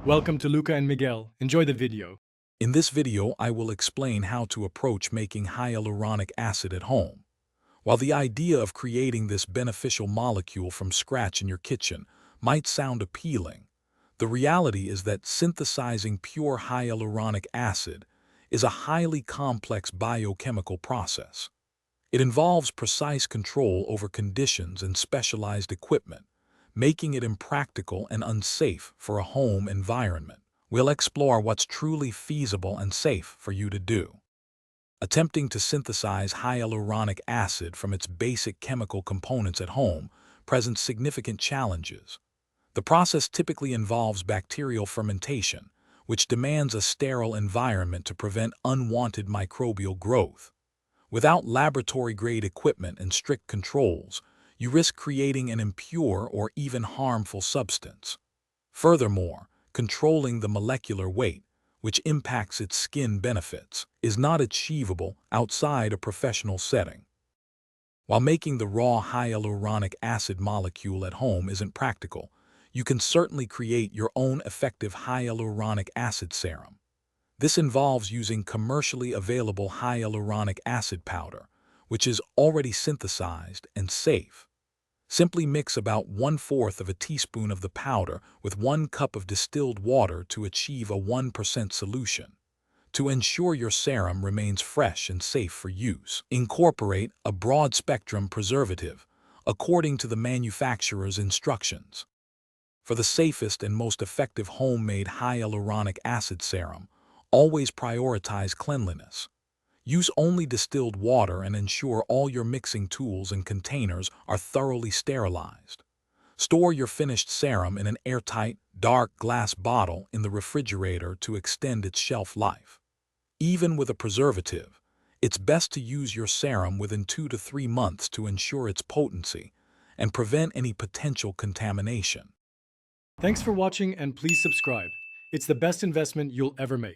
Welcome to Luca and Miguel. Enjoy the video. In this video, I will explain how to approach making hyaluronic acid at home. While the idea of creating this beneficial molecule from scratch in your kitchen might sound appealing, the reality is that synthesizing pure hyaluronic acid is a highly complex biochemical process. It involves precise control over conditions and specialized equipment, making it impractical and unsafe for a home environment. We'll explore what's truly feasible and safe for you to do. Attempting to synthesize hyaluronic acid from its basic chemical components at home presents significant challenges. The process typically involves bacterial fermentation, which demands a sterile environment to prevent unwanted microbial growth. Without laboratory-grade equipment and strict controls, you risk creating an impure or even harmful substance. Furthermore, controlling the molecular weight, which impacts its skin benefits, is not achievable outside a professional setting. While making the raw hyaluronic acid molecule at home isn't practical, you can certainly create your own effective hyaluronic acid serum. This involves using commercially available hyaluronic acid powder, which is already synthesized and safe. Simply mix about 1/4 of a teaspoon of the powder with 1 cup of distilled water to achieve a 1% solution. To ensure your serum remains fresh and safe for use, incorporate a broad-spectrum preservative according to the manufacturer's instructions. For the safest and most effective homemade hyaluronic acid serum, always prioritize cleanliness. Use only distilled water and ensure all your mixing tools and containers are thoroughly sterilized. Store your finished serum in an airtight, dark glass bottle in the refrigerator to extend its shelf life. Even with a preservative, it's best to use your serum within 2 to 3 months to ensure its potency and prevent any potential contamination. Thanks for watching and please subscribe. It's the best investment you'll ever make.